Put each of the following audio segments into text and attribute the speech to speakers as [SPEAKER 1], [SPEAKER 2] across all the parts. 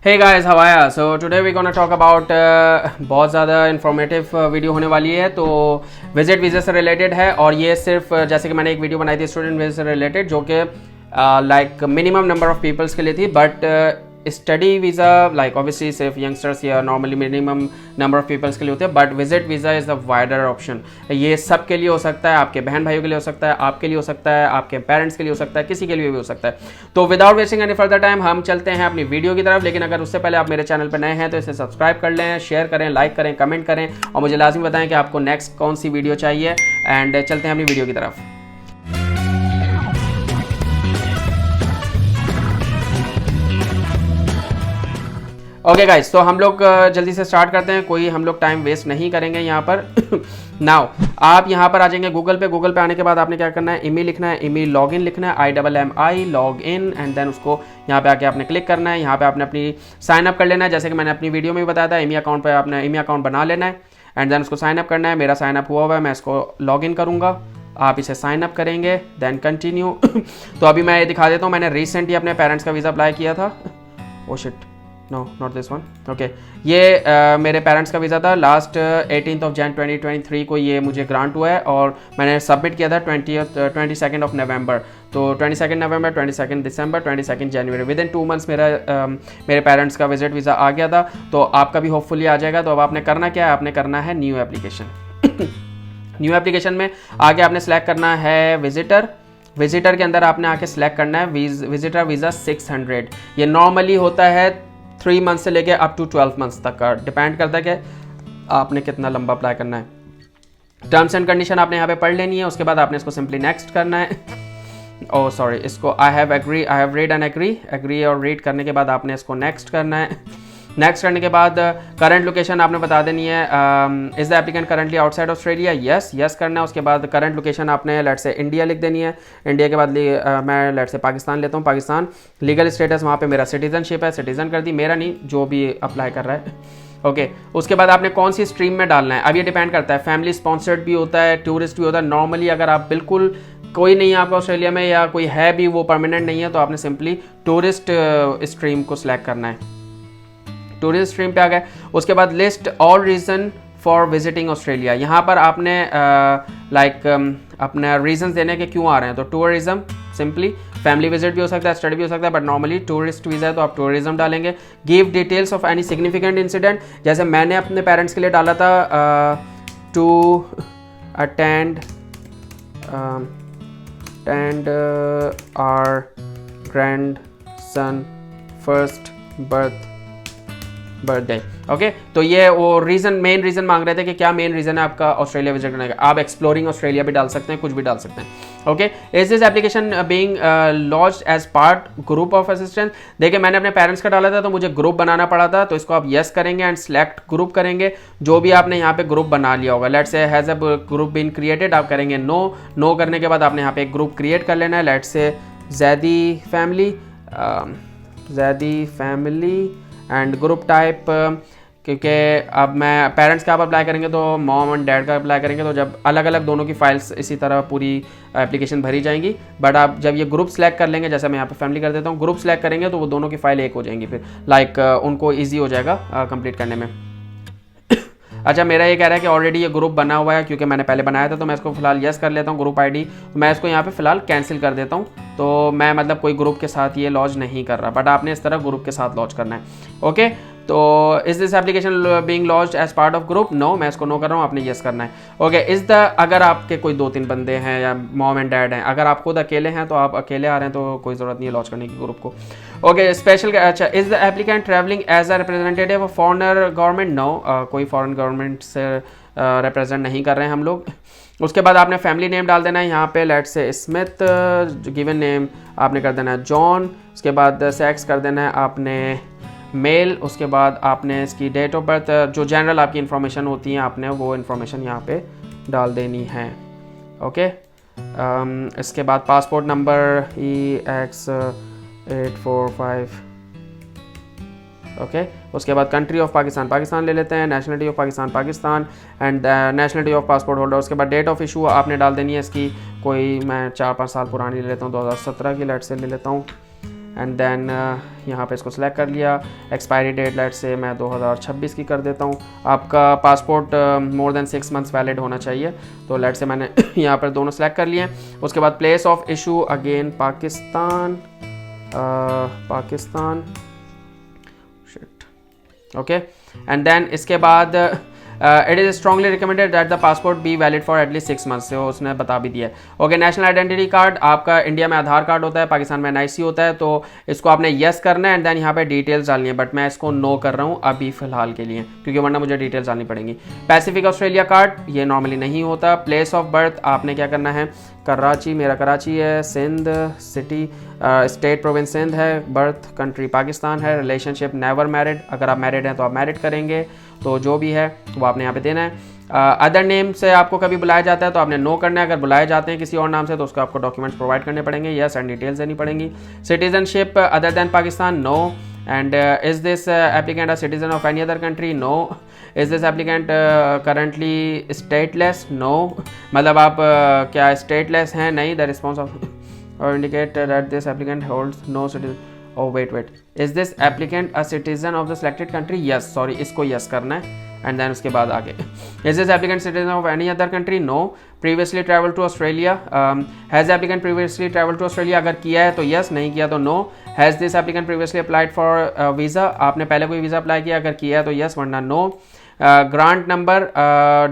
[SPEAKER 1] Hey guys, how are you? So today we're gonna talk about बहुत ज़्यादा informative video होने वाली है। तो विजिट वीज़ा से रिलेटेड है और ये सिर्फ जैसे कि मैंने एक वीडियो बनाई थी स्टूडेंट वीज़ा से रिलेटेड जो कि like minimum number of peoples के लिए थी, but study visa like obviously सिर्फ यंगस्टर्स या normally minimum number of peoples के लिए होते हैं, but visit visa is the wider option. ये सब के लिए हो सकता है, आपके बहन भाइयों के लिए हो सकता है, आपके लिए हो सकता है, आपके पेरेंट्स के लिए हो सकता है, किसी के लिए भी हो सकता है। तो without wasting any further time हम चलते हैं अपनी वीडियो की तरफ। लेकिन अगर उससे पहले आप मेरे चैनल पर नए हैं तो इसे सब्सक्राइब कर लें, शेयर करें, लाइक करें, कमेंट करें और मुझे लाजमी बताएं कि आपको नेक्स्ट कौन सी वीडियो चाहिए। एंड चलते हैं अपनी वीडियो की तरफ। ओके गाइस, तो हम लोग जल्दी से स्टार्ट करते हैं, कोई हम लोग टाइम वेस्ट नहीं करेंगे यहाँ पर। नाउ आप यहाँ पर आ जाएंगे गूगल पे आने के बाद आपने क्या करना है, इमी लिखना है, इमी लॉगिन लिखना है, IMMI log in, and then उसको यहाँ पे आके आपने क्लिक करना है। यहाँ पे आपने अपनी साइन अप कर लेना है, जैसे कि मैंने अपनी वीडियो में भी बताया था। इमी अकाउंट पर आपने इमी अकाउंट बना लेना है एंड देन उसको साइन अप करना है। मेरा साइन अप हुआ हुआ है, मैं इसको लॉग इन करूँगा, आप इसे साइन अप करेंगे, देन कंटिन्यू। तो अभी मैं ये दिखा देता हूँ, मैंने रिसेंटली अपने पेरेंट्स का वीज़ा अप्लाई किया था। Oh shit, no not this one. Okay, ये मेरे पेरेंट्स का वीज़ा था। लास्ट 18 Jan 2023 को ये मुझे ग्रांट हुआ है और मैंने सबमिट किया था 22 नवंबर। तो 22 नवंबर, 22 दिसंबर, 22 जनवरी, विद इन 2 मंथ्स मेरे पेरेंट्स का विजिट वीज़ा आ गया था। तो आपका भी होपफुली आ जाएगा। तो अब आपने करना क्या है, आपने करना है न्यू एप्लीकेशन। न्यू एप्लीकेशन में आगे आपने सेलेक्ट करना है विजिटर के अंदर आपने आके सिलेक्ट करना है विजिटर वीज़ा 600। ये नॉर्मली होता है 3 मंथ से लेके अप टू 12 मंथ्स तक का, डिपेंड करता है कि आपने कितना लंबा अप्लाई करना है। टर्म्स एंड कंडीशन आपने यहाँ पे पढ़ लेनी है, उसके बाद आपने इसको सिंपली नेक्स्ट करना है। ओह सॉरी, इसको I have read and agree और रीड करने के बाद आपने इसको नेक्स्ट करना है। नेक्स्ट करने के बाद करंट लोकेशन आपने बता देनी है। Is the applicant currently outside Australia, yes करना है। उसके बाद करंट लोकेशन आपने लेट से इंडिया लिख देनी है। इंडिया के बाद मैं लेट से पाकिस्तान लेता हूँ, पाकिस्तान। लीगल स्टेटस वहाँ पे मेरा सिटीजनशिप है, सिटीजन कर दी, मेरा नहीं, जो भी अप्लाई कर रहा है। ओके, उसके बाद आपने कौन सी स्ट्रीम में डालना है, अब ये डिपेंड करता है। फैमिली स्पॉन्सर्ड भी होता है, टूरिस्ट भी होता है। नॉर्मली अगर आप बिल्कुल कोई नहीं है आपका ऑस्ट्रेलिया में, या कोई है भी वो परमानेंट नहीं है, तो आपने सिंपली टूरिस्ट स्ट्रीम को सिलेक्ट करना है। टूरिस्ट स्ट्रीम पे आ गए। उसके बाद list all reason for visiting Australia, यहाँ पर आपने अपने रीजन देने के क्यों आ रहे हैं। तो टूरिज्म, सिंपली फैमिली विजिट भी हो सकता है, स्टडी भी हो सकता है, बट नॉर्मली टूरिस्ट वीज़ा है तो आप टूरिज्म डालेंगे। Give details of any significant incident, जैसे मैंने अपने पेरेंट्स के लिए डाला था to attend our grandson first birthday. Okay, तो ये वो मेन रीज़न मांग रहे थे कि क्या मेन रीज़न है आपका ऑस्ट्रेलिया विजिट करने का। आप एक्सप्लोरिंग ऑस्ट्रेलिया भी डाल सकते हैं, कुछ भी डाल सकते हैं। Okay, is this application being launched as part group of assistance. देखिए, मैंने अपने पेरेंट्स का डाला था तो मुझे ग्रुप बनाना पड़ा था, तो इसको आप यस करेंगे एंड सेलेक्ट ग्रुप करेंगे। जो भी आपने यहाँ पे ग्रुप बना लिया होगा, let's say has a group been created, आप करेंगे नो करने के बाद आपने यहाँ पे एक ग्रुप क्रिएट कर लेना है। Let's say Zaidi family and group type, क्योंकि अब मैं पेरेंट्स का आप अप्लाई करेंगे तो मॉम एंड डैड का अप्लाई करेंगे, तो जब अलग अलग दोनों की फाइल्स इसी तरह पूरी एप्लीकेशन भरी जाएंगी। बट आप जब ये ग्रुप सेलेक्ट कर लेंगे, जैसे मैं यहाँ पे फैमिली कर देता हूँ, ग्रुप सेलेक्ट करेंगे तो वो दोनों की फाइल एक हो जाएंगी, फिर उनको ईजी हो जाएगा कंप्लीट करने में। अच्छा, मेरा ये कह रहा है कि ऑलरेडी ये ग्रुप बना हुआ है, क्योंकि मैंने पहले बनाया था, तो मैं इसको फिलहाल यस कर लेता हूँ। ग्रुप ID तो मैं इसको यहाँ पे फिलहाल कैंसिल कर देता हूँ। तो मैं मतलब कोई ग्रुप के साथ ये लॉन्च नहीं कर रहा, बट आपने इस तरह ग्रुप के साथ लॉन्च करना है। ओके, तो is this application being launched as part of group, no, मैं इसको नो कर रहा हूँ, आपने यस करना है। ओके, अगर आपके कोई 2-3 बंदे हैं या मॉम एंड डैड हैं, अगर आप खुद अकेले हैं तो आप अकेले आ रहे हैं तो कोई ज़रूरत नहीं है लॉन्च करने की ग्रुप को। ओके, स्पेशल, अच्छा, is the applicant travelling as a representative of foreigner government, no, कोई फॉरेन गवर्नमेंट से रिप्रेजेंट नहीं कर रहे हैं हम लोग। उसके बाद आपने फैमिली नेम डाल देना है यहाँ पे, let's say Smith, given name आपने कर देना है जॉन। उसके बाद सेक्स कर देना है आपने मेल। उसके बाद आपने इसकी डेट ऑफ बर्थ, जो जनरल आपकी इन्फॉर्मेशन होती है, आपने वो इन्फॉर्मेशन यहाँ पे डाल देनी है। ओके, इसके बाद पासपोर्ट नंबर EX845। ओके, उसके बाद कंट्री ऑफ पाकिस्तान ले लेते हैं, nationality of Pakistan and nationality of passport holder. उसके बाद डेट ऑफ इशू आपने डाल देनी है इसकी, कोई मैं 4-5 साल पुरानी ले लेता हूँ, 2017 की लेट से ले लेता हूँ। एंड देन यहाँ पे इसको सेलेक्ट कर लिया। एक्सपायरी डेट लेट से मैं 2026 की कर देता हूँ। आपका passport more than 6 months valid होना चाहिए, तो लेट से मैंने यहाँ पर दोनों सेलेक्ट कर लिए। उसके बाद place of issue again Pakistan, Pakistan, shit, okay. And then इसके बाद it is strongly recommended that the passport be valid for at least 6 months, से उसने बता भी दिया है। ओके, नेशनल आइडेंटिटी कार्ड, आपका इंडिया में आधार कार्ड होता है, पाकिस्तान में एनआईसी होता है, तो इसको आपने यस करना है एंड देन यहाँ पे डिटेल्स डालनी है, बट मैं इसको नो कर रहा हूँ अभी फिलहाल के लिए, क्योंकि वरना मुझे डिटेल्स डालनी पड़ेंगी। पैसिफिक ऑस्ट्रेलिया कार्ड, ये नॉर्मली नहीं होता। प्लेस ऑफ बर्थ आपने क्या करना है, कराची, मेरा कराची है। Sindh city, state province Sindh है। बर्थ कंट्री पाकिस्तान है। रिलेशनशिप नेवर मैरिड, अगर आप मैरिड हैं तो आप मैरिड करेंगे, तो जो भी है वो आपने यहाँ पे देना है। अदर नेम से आपको कभी बुलाया जाता है तो आपने नो करना है। अगर बुलाए जाते हैं किसी और नाम से तो उसको आपको डॉक्यूमेंट्स प्रोवाइड करने पड़ेंगे, यस, एंड डिटेल्स देनी पड़ेंगी। Citizenship other than Pakistan, no. And is this applicant a citizen of any other country, no. Is this applicant currently stateless, no. मतलब आप क्या स्टेटलेस हैं, नहीं। द रिस्पॉन्स ऑफ और indicate that this applicant holds no citizen, oh wait, is this applicant a citizen of the selected country, yes, sorry, इसको yes करना है and then उसके बाद आगे is this applicant citizen of any other country, no. previously traveled to Australia, has the applicant previously traveled to Australia, अगर किया है तो yes, नहीं किया तो no. has this applicant previously applied for visa, आपने पहले कोई वीज़ा अप्लाई किया, अगर किया है तो yes, वरना no. Grant number,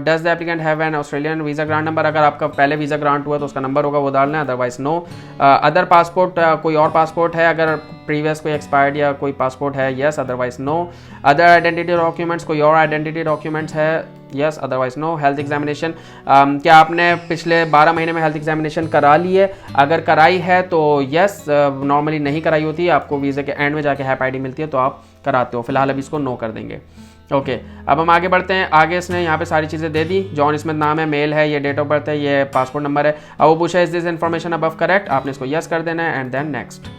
[SPEAKER 1] does the applicant have an Australian visa grant number, अगर आपका पहले वीज़ा ग्रांट हुआ तो उसका नंबर होगा, वो डालना है, अदरवाइज नो। अदर पासपोर्ट, कोई और पासपोर्ट है, अगर प्रीवियस कोई एक्सपायर्ड या कोई पासपोर्ट है, yes, otherwise no. Other identity documents, कोई और आइडेंटिटी डॉक्यूमेंट्स है, yes, otherwise no. Health examination, क्या आपने पिछले 12 महीने में हेल्थ एग्जामिनेशन करा ली है, अगर कराई है तो यस, नॉर्मली नहीं कराई होती, आपको वीज़े के एंड में जाके हैप आईडी मिलती है तो आप कराते हो। फिलहाल अभी इसको नो कर देंगे। ओके, अब हम आगे बढ़ते हैं। आगे इसने यहाँ पे सारी चीज़ें दे दी। जॉन स्मिथ नाम है, मेल है, ये डेट ऑफ बर्थ है, ये पासपोर्ट नंबर है। अब वो पूछा is this information above correct, आपने इसको यस कर देना है एंड देन नेक्स्ट।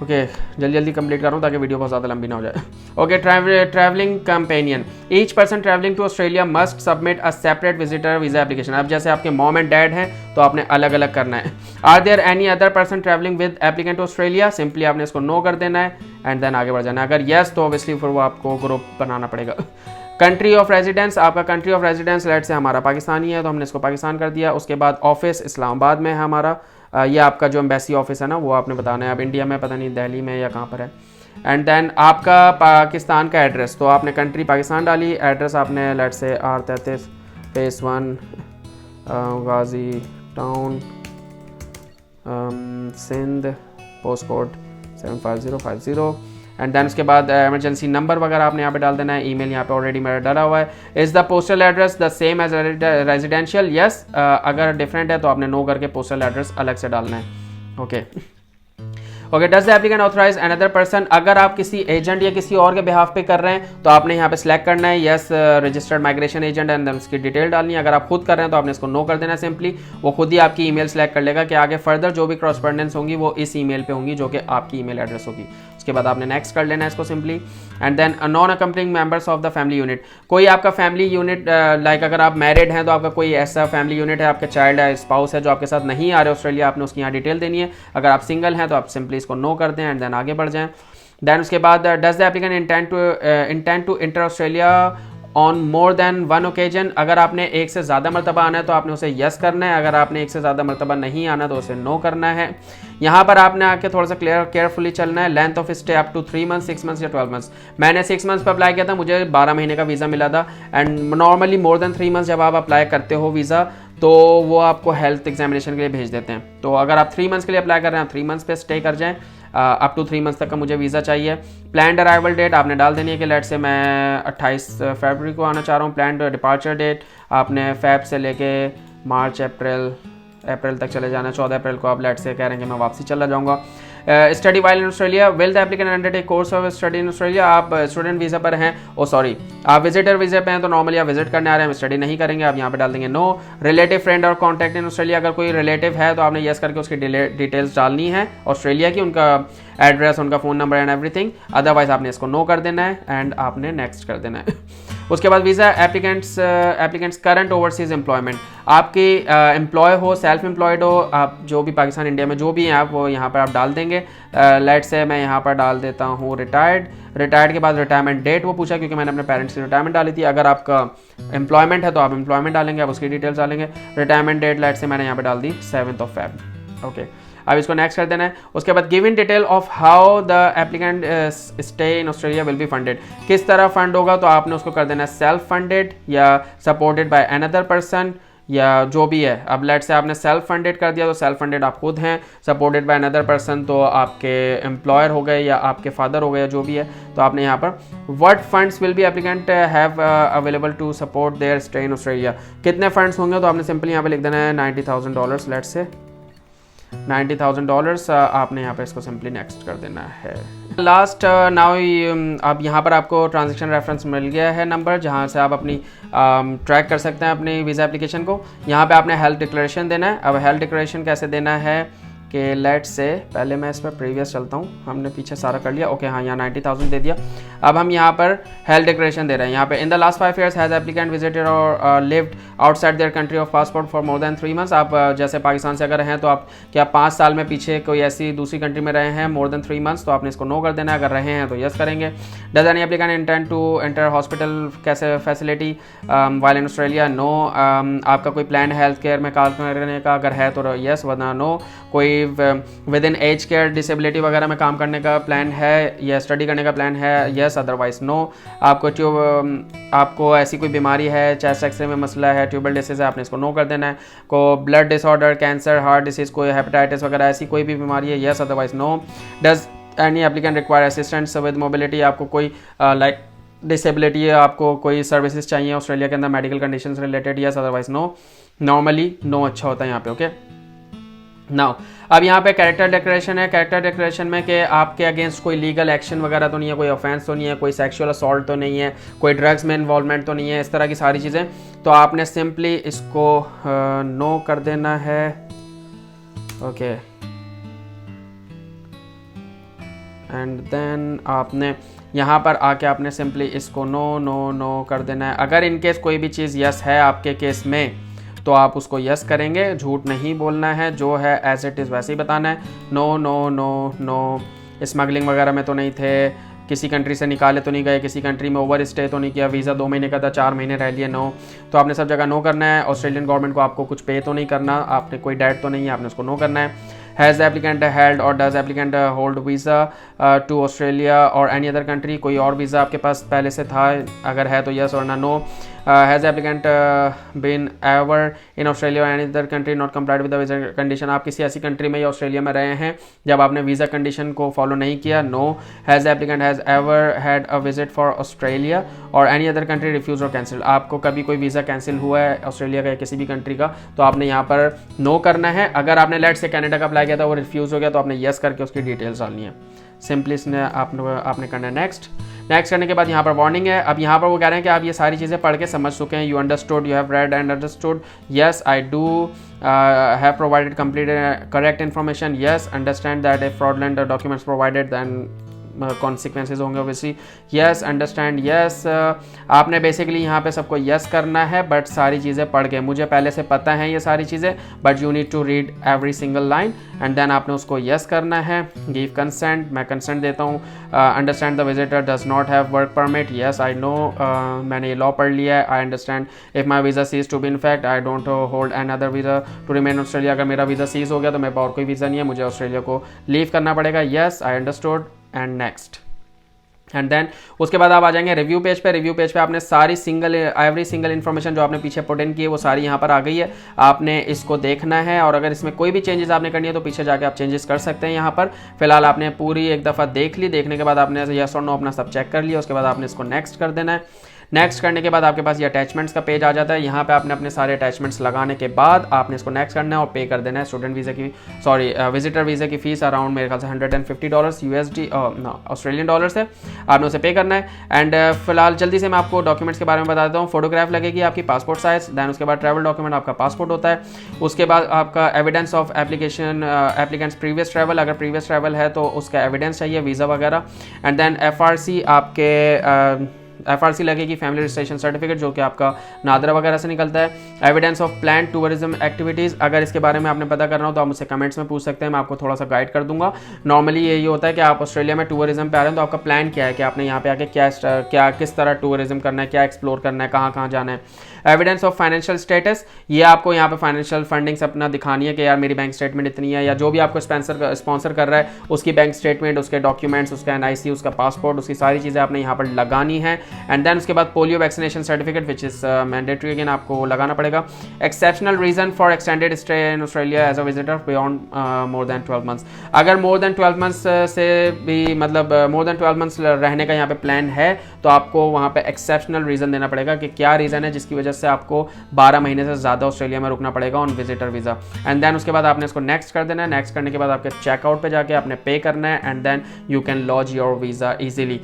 [SPEAKER 1] ओके, जल्दी जल्दी कंप्लीट कर रहा हूँ ताकि वीडियो बहुत ज़्यादा लंबी ना हो जाए। Okay, travelling companion, each person travelling to Australia must submit a separate visitor visa application. अब जैसे आपके मॉम एंड डैड हैं तो आपने अलग अलग करना है। Are there any other person travelling with applicant to Australia, simply आपने इसको नो कर देना है एंड देन आगे बढ़ जाना है। अगर येस तो ऑब्वियसली फिर वो आपको ग्रुप बनाना पड़ेगा। कंट्री ऑफ रेजिडेंस, आपका कंट्री ऑफ रेजिडेंस लेट से हमारा पाकिस्तानी है तो हमने इसको पाकिस्तान कर दिया। उसके बाद ऑफिस इस्लामाबाद में है हमारा, ये आपका जो एम्बेसी ऑफिस है ना वो आपने बताना है। अब इंडिया में पता नहीं दिल्ली में या कहाँ पर है। एंड देन आपका पाकिस्तान का एड्रेस, तो आपने कंट्री पाकिस्तान डाली, एड्रेस आपने let say R33 phase 1 Ghazi town Sindh, post code 75050 and then उसके बाद इमरजेंसी नंबर वगैरह आपने यहाँ पे डाल देना है। ईमेल यहाँ पे ऑलरेडी मेरा डाला हुआ है। Is the postal address the same as residential, yes. अगर डिफरेंट है तो आपने नो करके पोस्टल एड्रेस अलग से डालना है। Okay okay, does the applicant authorise another person, अगर आप किसी एजेंट या किसी और के बिहाफ पे कर रहे हैं तो आपने यहाँ पे सिलेक्ट करना है yes registered migration agent and उसकी डिटेल डालनी है। अगर आप खुद कर रहे हैं तो आपने इसको नो कर देना है सिंपली, वो खुद ही आपकी ईमेल सेलेक्ट कर लेगा कि आगे फर्दर जो भी क्रॉसपेंडेंस होंगी वो इस ईमेल पे होंगी जो कि आपकी ईमेल एड्रेस होगी। उसके बाद आपने नेक्स्ट कर लेना है इसको simply. And then non accompanying members of the family unit, कोई आपका फैमिली यूनिट लाइक अगर आप मैरिड हैं तो आपका कोई ऐसा फैमिली यूनिट है, आपका चाइल्ड है, स्पाउस है जो आपके साथ नहीं आ रहे ऑस्ट्रेलिया, आपने उसकी यहाँ डिटेल देनी है। अगर आप सिंगल हैं तो आप सिंपली इसको नो कर दें एंड देन आगे बढ़ जाएं। देन उसके बाद does the applicant intend to enter Australia on more than one occasion, अगर आपने एक से ज़्यादा मरतबा आना है तो आपने उसे यस करना है, अगर आपने एक से ज़्यादा मरतबा नहीं आना तो उसे नो करना है। यहाँ पर आपने आके थोड़ा सा केयरफुली चलना है। Length of stay up to 3 months, 6 months या 12 मंथ्स। मैंने 6 मंथ्स पर अप्लाई किया था, मुझे 12 महीने का वीज़ा मिला था। And normally more than 3 months जब आप अप्लाई करते हो वीज़ा तो वो आपको हेल्थ एग्जामिनेशन के लिए भेज देते हैं। तो अगर आप 3 मंथ्स के लिए अप्लाई कर रहे हैं, आप 3 मंथ्स पे स्टे कर जाएं। अप टू 3 मंथ्स तक का मुझे वीज़ा चाहिए। प्लान्ड अराइवल डेट आपने डाल देनी है कि लेट से मैं 28 फरवरी को आना चाह रहा हूँ। प्लान्ड डिपार्चर डेट आपने फेब से लेके मार्च अप्रैल तक चले जाना है। 14 अप्रैल को आप लेट से कह रहे हैं कि मैं वापसी चला जाऊँगा। Study while in Australia, will the applicant undertake course of study in Australia, आप स्टूडेंट वीज़ा पर हैं, आप विजिटर वीज़ा पे हैं तो नॉर्मली आप विजिट करने आ रहे हैं, स्टडी नहीं करेंगे, आप यहाँ पे डाल देंगे नो। रिलेटिव फ्रेंड और कॉन्टैक्ट इन ऑस्ट्रेलिया, अगर कोई रिलेटिव है तो आपने यस करके उसकी डिटेल्स डालनी है ऑस्ट्रेलिया की, उनका एड्रेस, उनका phone number and everything. Otherwise आपने इसको नो कर देना है एंड आपने नेक्स्ट कर देना है। उसके बाद visa applicants current overseas employment, आपकी एम्प्लॉय हो, सेल्फ एम्प्लॉयड हो, आप जो भी पाकिस्तान इंडिया में जो भी हैं आप, वो यहाँ पर आप डाल देंगे। लेट से मैं यहाँ पर डाल देता हूँ रिटायर्ड के बाद रिटायरमेंट डेट वो पूछा क्योंकि मैंने अपने पेरेंट्स की रिटायरमेंट डाली थी। अगर आपका एम्प्लॉयमेंट है तो आप एम्प्लॉयमेंट डालेंगे, आप उसकी डिटेल्स डालेंगे। रिटायरमेंट डेट लेट से मैंने यहाँ पर डाल दी 7 Feb। ओके, अब इसको नेक्स्ट कर देना है। उसके बाद give in detail of how the applicant stay in Australia will be funded, किस तरह फंड होगा, तो आपने उसको कर देना है सेल्फ फंडेड या सपोर्टेड बाय अनदर पर्सन या जो भी है। अब लेट से आपने सेल्फ फंडेड कर दिया तो सेल्फ फंडेड आप खुद हैं, सपोर्टेड बाय अनदर पर्सन तो आपके एम्प्लॉयर हो गए या आपके फादर हो गए या जो भी है। तो आपने यहाँ पर what funds will be applicant have available to support their stay in Australia, कितने फंड्स होंगे, तो आपने सिंपली यहाँ पे लिख देना है $90,000। लेट से $90,000 आपने यहाँ पे इसको सिंपली नेक्स्ट कर देना है। लास्ट नाउ अब यहाँ पर आपको ट्रांजैक्शन रेफरेंस मिल गया है नंबर, जहाँ से आप अपनी ट्रैक कर सकते हैं अपनी वीज़ा एप्लीकेशन को। यहाँ पे आपने हेल्थ डिक्लेरेशन देना है। अब हेल्थ डिक्लेरेशन कैसे देना है कि लेट से पहले मैं इस पर प्रीवियस चलता हूँ, हमने पीछे सारा कर लिया। ओके हाँ, यहाँ 90,000 दे दिया। अब हम यहाँ पर हेल्थ डिक्लेरेशन दे रहे हैं। यहाँ पे in the last 5 years has applicant visited और lived outside their country of passport for more than 3 months। आप जैसे पाकिस्तान से अगर हैं तो आप क्या 5 साल में पीछे कोई ऐसी दूसरी कंट्री में रहे हैं मोर देन 3 months, तो आपने इसको नो कर देना है। अगर रहे हैं तो यस करेंगे। Does any applicant intend to enter hospital कैसे facility while in Australia, no. आपका कोई प्लान हेल्थ केयर में काम करने का अगर है तो यस, वरना नो। कोई within age care disability वगैरह में काम करने का प्लान है या स्टडी करने का प्लान है, यस, अदरवाइज नो। आपको ऐसी कोई बीमारी है, चेस्ट एक्सरे में मसला है, ट्यूबल डिसीज है, आपने इसको नो कर देना है। को blood disorder, cancer, heart disease, कोई हेपेटाइटिस वगैरह ऐसी कोई भी बीमारी है, yes, otherwise no. Does any applicant require assistance with mobility, आपको कोई लाइक डिसेबिलिटी है, आपको कोई सर्विसेज चाहिए ऑस्ट्रेलिया के अंदर medical conditions related, yes, otherwise no. Normally no अच्छा होता है यहाँ पे। ओके नाउ अब यहाँ पे कैरेक्टर डिक्लेरेशन है। कैरेक्टर डिक्लेरेशन में कि आपके अगेंस्ट कोई लीगल एक्शन वगैरह तो नहीं है, कोई ऑफेंस तो नहीं है, कोई सेक्सुअल असॉल्ट तो नहीं है, कोई ड्रग्स में इन्वॉल्वमेंट तो नहीं है, इस तरह की सारी चीज़ें। तो आपने सिंपली इसको नो कर देना है। ओके एंड देन आपने यहाँ पर आके आपने सिंपली इसको नो नो नो कर देना है। अगर इनकेस कोई भी चीज़ यस है आपके केस में तो आप उसको यस करेंगे, झूठ नहीं बोलना है, जो है एज इट इज़ वैसे ही बताना है। No no no no, smuggling वगैरह में तो नहीं थे, किसी कंट्री से निकाले तो नहीं गए, किसी कंट्री में ओवर स्टे तो नहीं किया, वीज़ा 2 महीने का था 4 महीने रह लिए, नो। तो आपने सब जगह नो करना है। ऑस्ट्रेलियन गवर्नमेंट को आपको कुछ पे तो नहीं करना, आपने कोई डेट तो नहीं है, आपने उसको नो करना है। हैज़ एप्लीकेंट हेल्ड और does applicant hold visa to Australia और एनी अदर कंट्री, कोई और वीज़ा आपके पास पहले से था, अगर है तो यस और ना no. Has applicant been ever in Australia और any other country not complied with the visa condition, आप किसी ऐसी कंट्री में या ऑस्ट्रेलिया में रहे हैं जब आपने वीज़ा कंडीशन को फॉलो नहीं किया, no. Has applicant has ever had a visit for Australia और एनी अदर कंट्री रिफ्यूज और कैंसिल, आपको कभी कोई वीज़ा कैंसिल हुआ है ऑस्ट्रेलिया का या किसी भी कंट्री का, तो आपने यहाँ पर नो करना है। अगर आपने लेट से कनाडा का अप्लाई किया था, वो रिफ्यूज़ हो गया, तो आपने यस करके उसकी डिटेल्स डालनी है। सिंपली इसने आपने करना है नेक्स्ट करने के बाद यहाँ पर वार्निंग है। अब यहाँ पर वो कह रहे हैं कि आप ये सारी चीज़ें पढ़ के समझ चुके हैं। You understood, you have read and understood, yes I do have provided complete correct information, yes understand that if fraudulent documents provided then consequences होंगे ऑब्वियसली, यस अंडरस्टैंड, यस। आपने बेसिकली यहाँ पे सबको यस करना है, बट सारी चीज़ें पढ़ के, मुझे पहले से पता है ये सारी चीज़ें, but you need to read every single line and then आपने उसको यस करना है। गिव कंसेंट, मैं कंसेंट देता हूँ। Understand the visitor does not have work permit, yes I know, मैंने ये लॉ पढ़ लिया है। I understand if my visa cease to be in fact I don't hold another visa to remain Australia, अगर मेरा visa seize हो गया तो मेरे पास और कोई वीज़ा नहीं है, मुझे ऑस्ट्रेलिया को लीव करना पड़ेगा, yes I understood and next. And then उसके बाद आप आ जाएंगे रिव्यू पेज पे। रिव्यू पेज पे आपने सारी एवरी सिंगल इन्फॉर्मेशन जो आपने पीछे पुट इन की है वो सारी यहाँ पर आ गई है, आपने इसको देखना है। और अगर इसमें कोई भी चेंजेस आपने करनी है तो पीछे जाके आप चेंजेस कर सकते हैं। यहाँ पर फिलहाल आपने पूरी एक दफ़ा देख ली, देखने के बाद आपने यस और नो अपना सब चेक कर लिया, उसके बाद आपने इसको नेक्स्ट कर देना है। नेक्स्ट करने के बाद आपके पास ये अटैचमेंट्स का पेज आ जाता है। यहाँ पे आपने अपने सारे अटैचमेंट्स लगाने के बाद आपने इसको नेक्स्ट करना है और पे कर देना है स्टूडेंट वीज़ा की, विजिटर वीज़ा की फ़ीस अराउंड मेरे ख्याल से $150 USD ऑस्ट्रेलियन डॉलर्स है, आपने उसे पे करना है। एंड फिलहाल जल्दी से मैं आपको डॉक्यूमेंट्स के बारे में बता देता हूँ। फोटोग्राफ लगेगी आपकी पासपोर्ट साइज, दैन उसके बाद ट्रैवल डॉक्यूमेंट आपका पासपोर्ट होता है, उसके बाद आपका evidence of applicants previous travel, अगर प्रीवियस ट्रैवल है तो उसका एविडेंस चाहिए वीज़ा वगैरह। एंड देन FRC आपके FRC लगेगी, फैमिली रजिस्ट्रेशन सर्टिफिकेट जो कि आपका नादरा वगैरह से निकलता है, evidence of plan tourism activities. अगर इसके बारे में आपने पता करना हो तो आप मुझसे कमेंट्स में पूछ सकते हैं, मैं आपको थोड़ा सा गाइड कर दूंगा। नॉर्मली यही होता है कि आप ऑस्ट्रेलिया में टूरिज्म पे आ रहे हैं तो आपका प्लान क्या है कि आपने यहाँ पे आके क्या किस तरह टूरिज्म करना है, क्या एक्सप्लोर करना है, कहाँ कहाँ जाना है। एविडेंस ऑफ फाइनेंशियल स्टेटस, ये आपको यहाँ पे फाइनेंशियल फंडिंग्स अपना दिखानी है कि यार मेरी बैंक स्टेटमेंट इतनी है, या जो भी आपको स्पॉन्सर कर रहा है उसकी बैंक स्टेटमेंट, उसके डॉक्यूमेंट्स, उसका NIC, उसका पासपोर्ट, उसकी सारी चीज़ें आपने यहाँ पर लगानी है। एंड देन उसके बाद polio vaccination certificate which is mandatory, again आपको लगाना पड़ेगा। Exceptional reason for extended stay in Australia as a visitor beyond more than 12 months. अगर मोर देन 12 मंथ्स से भी मतलब मोर देन 12 मंथ्स रहने का यहाँ पे प्लान है तो आपको वहाँ पे एक्सेप्शनल रीज़न देना पड़ेगा कि क्या रीज़न है जिसकी वजह से आपको 12 महीने से ज़्यादा ऑस्ट्रेलिया में रुकना पड़ेगा on visitor visa. And then उसके बाद आपने इसको नेक्स्ट कर देना है। नेक्स्ट करने के बाद आपके चेकआउट पे जाके आपने पे करना है and then you can lodge your visa easily.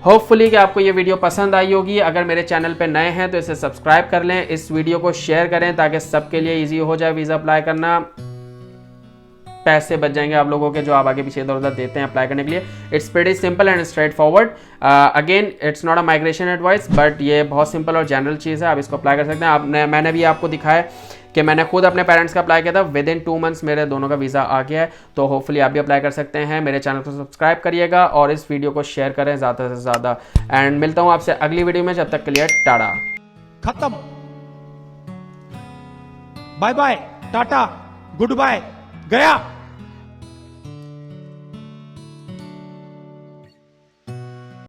[SPEAKER 1] Hopefully कि आपको ये वीडियो पसंद आई होगी। अगर मेरे चैनल पे नए हैं तो इसे सब्सक्राइब कर लें, इस वीडियो को शेयर करें ताकि सबके लिए ईजी हो जाए वीज़ा अप्लाई करना। पैसे बच जाएंगे आप लोगों के जो आप आगे पीछे इधर उधर देते हैं अप्लाई करने के लिए। It's pretty simple and straight forward. Again it's not a migration advice but ये बहुत सिंपल और जनरल चीज़ है, आप इसको अप्लाई कर सकते हैं। मैंने भी आपको दिखाया कि मैंने खुद अपने पेरेंट्स का अप्लाई किया था, विद इन 2 मंथ्स मेरे दोनों का वीज़ा आ गया है। तो होपफुली आप भी अप्लाई कर सकते हैं। मेरे चैनल को सब्सक्राइब करिएगा और इस वीडियो को शेयर करें ज़्यादा से ज़्यादा। एंड मिलता हूँ आपसे अगली वीडियो में, जब तक के लिए टाटा।
[SPEAKER 2] खत्म, बाय बाय, टाटा, गुड बाय, गया।